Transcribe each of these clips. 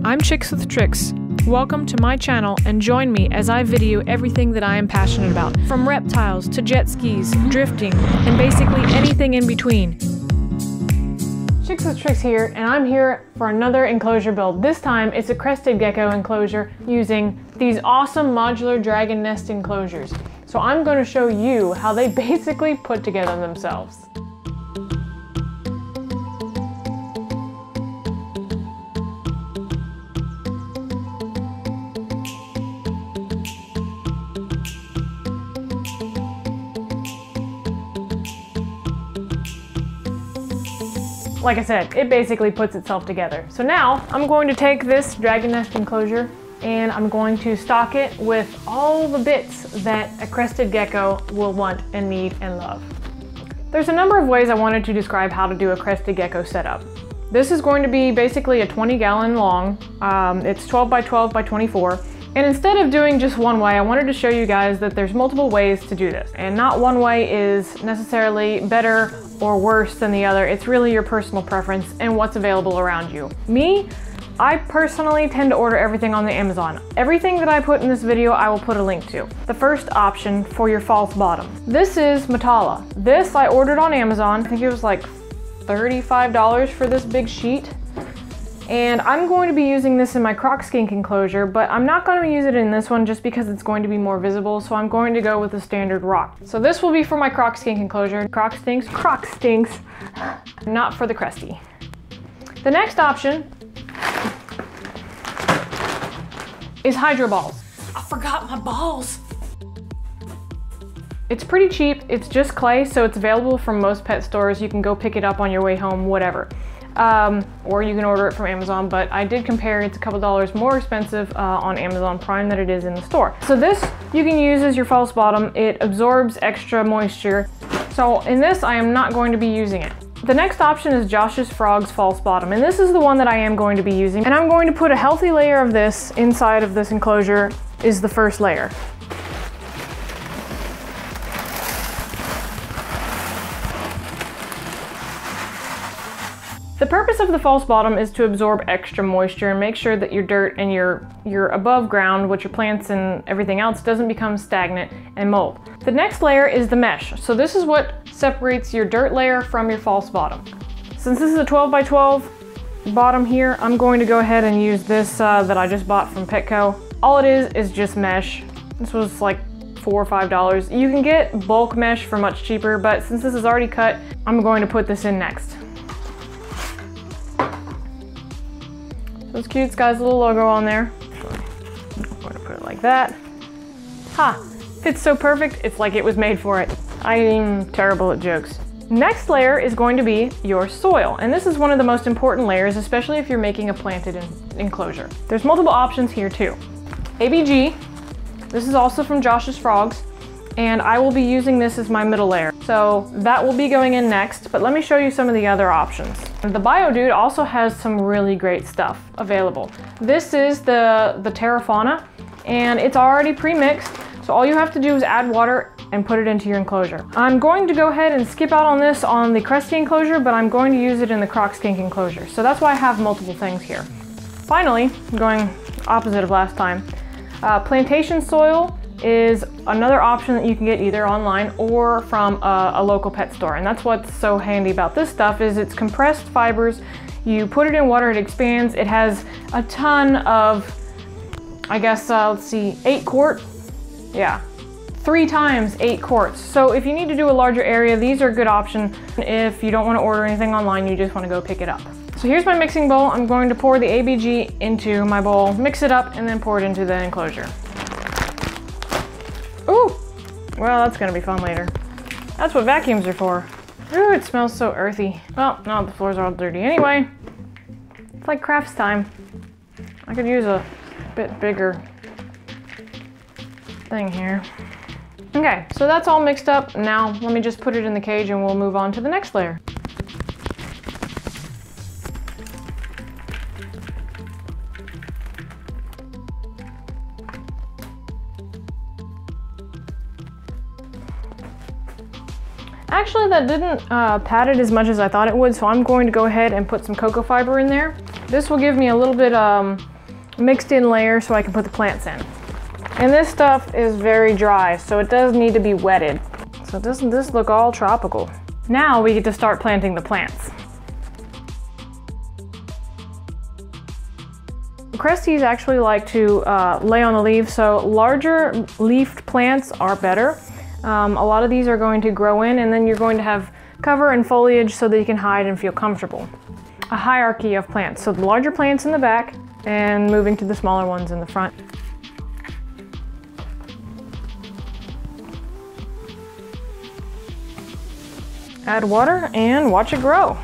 I'm Chicks with Tricks. Welcome to my channel and join me as I video everything that I am passionate about, from reptiles to jet skis, drifting, and basically anything in between. Chicks with Tricks here, and I'm here for another enclosure build. This time it's a Crested Gecko enclosure using these awesome modular dragon nest enclosures. So I'm going to show you how they basically put together themselves. Like I said, it basically puts itself together. So now I'm going to take this dragon nest enclosure and I'm going to stock it with all the bits that a Crested Gecko will want and need and love. There's a number of ways I wanted to describe how to do a Crested Gecko setup. This is going to be basically a 20-gallon long. It's 12 by 12 by 24. And instead of doing just one way, I wanted to show you guys that there's multiple ways to do this. And not one way is necessarily better or worse than the other. It's really your personal preference and what's available around you. Me, I personally tend to order everything on the Amazon. Everything that I put in this video, I will put a link to. The first option for your false bottom. This is Matala. This I ordered on Amazon. I think it was like $35 for this big sheet. And I'm going to be using this in my croc skink enclosure, but I'm not going to use it in this one just because it's going to be more visible, so I'm going to go with the standard rock. So this will be for my croc skink enclosure. Croc stinks, not for the Cresty. The next option is hydro balls. I forgot my balls. It's pretty cheap, it's just clay, so it's available from most pet stores. You can go pick it up on your way home, whatever. Or you can order it from Amazon, but I did compare. It's a couple dollars more expensive on Amazon Prime than it is in the store. So this you can use as your false bottom. It absorbs extra moisture. So in this, I am not going to be using it. The next option is Josh's Frog's false bottom, and this is the one that I am going to be using. And I'm going to put a healthy layer of this inside of this enclosure is the first layer. The purpose of the false bottom is to absorb extra moisture and make sure that your dirt and your above ground, with your plants and everything else, doesn't become stagnant and mold. The next layer is the mesh. So this is what separates your dirt layer from your false bottom. Since this is a 12 by 12 bottom here, I'm going to go ahead and use this that I just bought from Petco. All it is just mesh. This was like $4 or $5. You can get bulk mesh for much cheaper, but since this is already cut, I'm going to put this in next. It's cute, it's got a little logo on there. I'm going to put it like that. Ha! Fits so perfect, it's like it was made for it. I am terrible at jokes. Next layer is going to be your soil, and this is one of the most important layers, especially if you're making a planted enclosure. There's multiple options here too. ABG, this is also from Josh's Frogs, and I will be using this as my middle layer. So that will be going in next, but let me show you some of the other options. The Bioactive also has some really great stuff available. This is the Terrafauna, and it's already pre-mixed, so all you have to do is add water and put it into your enclosure. I'm going to go ahead and skip out on this on the Cresty enclosure, but I'm going to use it in the croc skink enclosure, so that's why I have multiple things here. Finally, going opposite of last time, plantation soil is another option that you can get either online or from a local pet store. And that's what's so handy about this stuff is it's compressed fibers. You put it in water, it expands. It has a ton of, I guess, let's see, 8 quart. Yeah, 3 times 8 quarts. So if you need to do a larger area, these are a good option. If you don't want to order anything online, you just want to go pick it up. So here's my mixing bowl. I'm going to pour the ABG into my bowl, mix it up, and then pour it into the enclosure. Ooh, well, that's gonna be fun later. That's what vacuums are for. Ooh, it smells so earthy. Well, no, the floors are all dirty anyway. It's like crafts time. I could use a bit bigger thing here. Okay, so that's all mixed up. Now, let me just put it in the cage and we'll move on to the next layer. Actually, that didn't pad it as much as I thought it would, so I'm going to go ahead and put some cocoa fiber in there. This will give me a little bit mixed in layers so I can put the plants in. And this stuff is very dry, so it does need to be wetted. So doesn't this look all tropical? Now we get to start planting the plants. Cresties actually like to lay on the leaves, so larger leafed plants are better. A lot of these are going to grow in, and then you're going to have cover and foliage so that you can hide and feel comfortable. A hierarchy of plants, so the larger plants in the back and moving to the smaller ones in the front. Add water and watch it grow.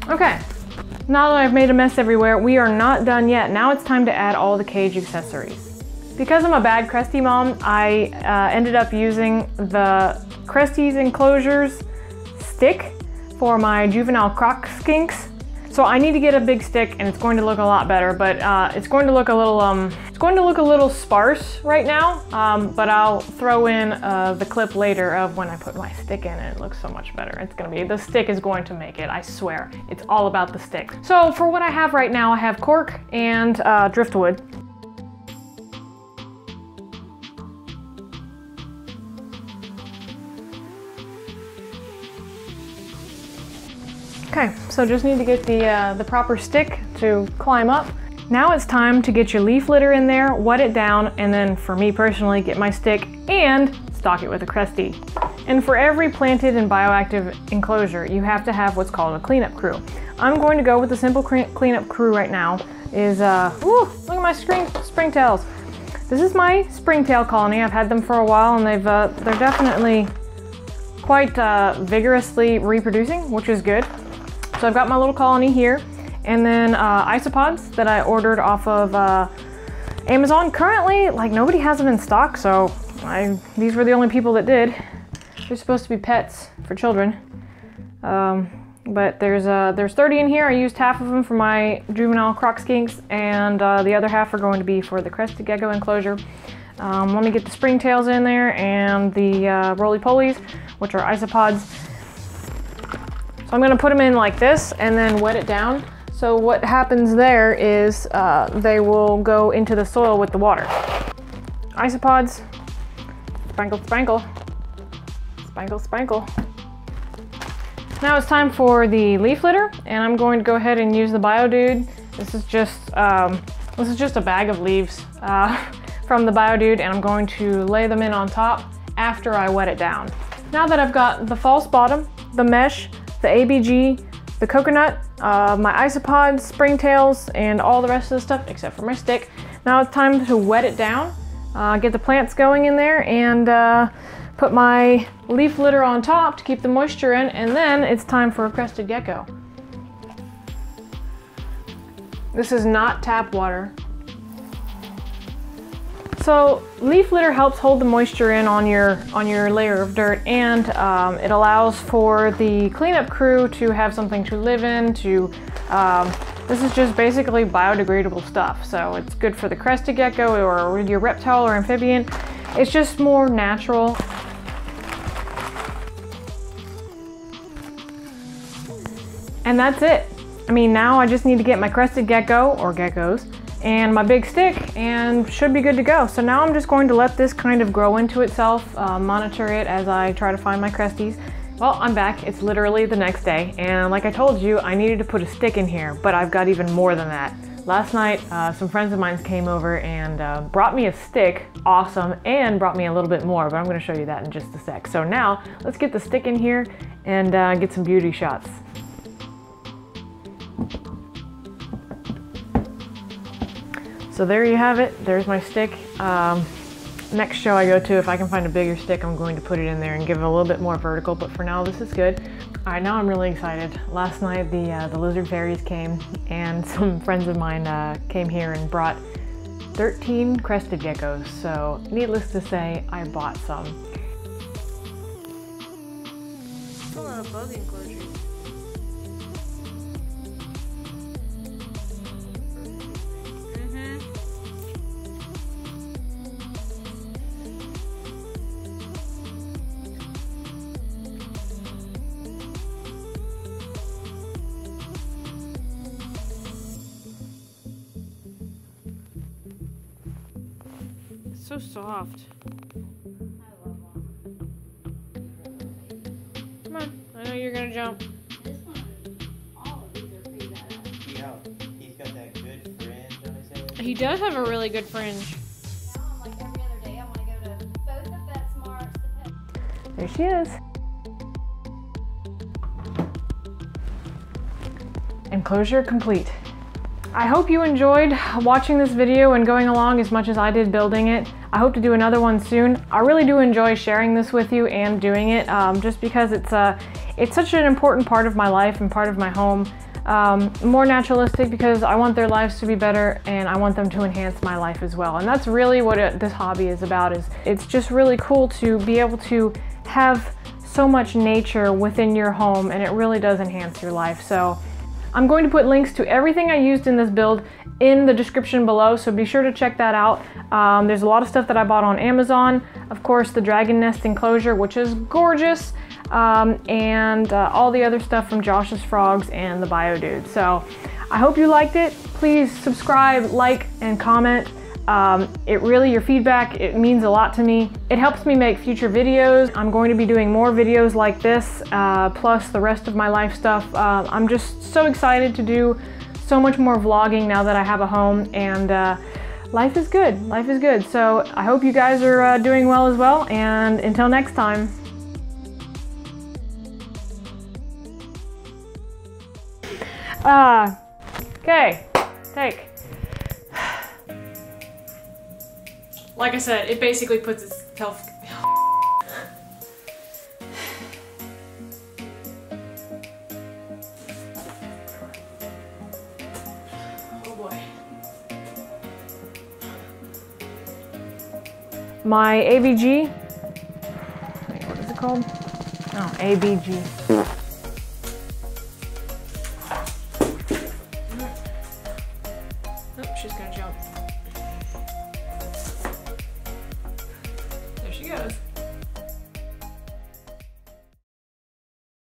Okay, now that I've made a mess everywhere, we are not done yet. Now it's time to add all the cage accessories. Because I'm a bad Cresty mom, I ended up using the Cresties Enclosures stick for my juvenile croc skinks. So I need to get a big stick, and it's going to look a lot better, but it's going to look a little sparse right now. But I'll throw in the clip later of when I put my stick in, and it looks so much better. The stick is going to make it, I swear. It's all about the stick. So for what I have right now, I have cork and driftwood. Okay, so just need to get the proper stick to climb up. Now it's time to get your leaf litter in there, wet it down, and then for me personally, get my stick and stock it with a Cresty. And for every planted and bioactive enclosure, you have to have what's called a cleanup crew. I'm going to go with the simple cleanup crew right now. Look at my springtails. This is my springtail colony. I've had them for a while, and they're definitely quite vigorously reproducing, which is good. So I've got my little colony here, and then isopods that I ordered off of Amazon. Currently, like, nobody has them in stock, so these were the only people that did. They're supposed to be pets for children, but there's 30 in here. I used half of them for my juvenile croc skinks, and the other half are going to be for the Crested Gecko enclosure. Let me get the springtails in there and the roly-polies, which are isopods. So I'm gonna put them in like this and then wet it down. So what happens there is they will go into the soil with the water. Isopods, sprinkle, sprinkle, sprinkle, sprinkle. Now it's time for the leaf litter, and I'm going to go ahead and use the Biodude. This is just a bag of leaves from the Biodude, and I'm going to lay them in on top after I wet it down. Now that I've got the false bottom, the mesh, the ABG, the coconut, my isopods, springtails, and all the rest of the stuff except for my stick. Now it's time to wet it down, get the plants going in there, and put my leaf litter on top to keep the moisture in, and then it's time for a Crested Gecko. This is not tap water. So leaf litter helps hold the moisture in on your layer of dirt, and it allows for the cleanup crew to have something to live in. This is just basically biodegradable stuff, so it's good for the Crested Gecko or your reptile or amphibian. It's just more natural. And that's it. I mean, now I just need to get my Crested Gecko or geckos and my big stick, and should be good to go. So now I'm just going to let this kind of grow into itself, monitor it as I try to find my Cresties. Well, I'm back. It's literally the next day, and like I told you, I needed to put a stick in here, but I've got even more than that. Last night, some friends of mine came over and brought me a stick, awesome, and brought me a little bit more, but I'm gonna show you that in just a sec. So now, let's get the stick in here and get some beauty shots. So there you have it, there's my stick. Next show I go to, if I can find a bigger stick, I'm going to put it in there and give it a little bit more vertical, but for now this is good. All right, now I'm really excited. Last night the lizard fairies came, and some friends of mine came here and brought 13 Crested Geckos, so needless to say, I bought some. It's a lot of bug enclosures. so soft. Come on, I know you're gonna jump. This one, all of these are pretty badass. See how he's got that good fringe on his head? He does have a really good fringe. Now I'm like every other day, I want to go to both the PetSmarts, the Pet. There she is. Enclosure complete. I hope you enjoyed watching this video and going along as much as I did building it. I hope to do another one soon. I really do enjoy sharing this with you and doing it just because it's such an important part of my life and part of my home. More naturalistic because I want their lives to be better and I want them to enhance my life as well. And that's really what this hobby is about. It's just really cool to be able to have so much nature within your home, and it really does enhance your life. So I'm going to put links to everything I used in this build in the description below, so be sure to check that out. There's a lot of stuff that I bought on Amazon. Of course, the dragon nest enclosure, which is gorgeous, and all the other stuff from Josh's Frogs and the Bio Dude. So I hope you liked it. Please subscribe, like, and comment. Your feedback, it means a lot to me. It helps me make future videos. I'm going to be doing more videos like this, plus the rest of my life stuff. I'm just so excited to do so much more vlogging now that I have a home, and life is good. Life is good. So I hope you guys are doing well as well, and until next time. Okay, take. Like I said, it basically puts itself... Oh boy. My ABG... Wait, what is it called? Oh, ABG. Oh, she's gonna jump. There she goes.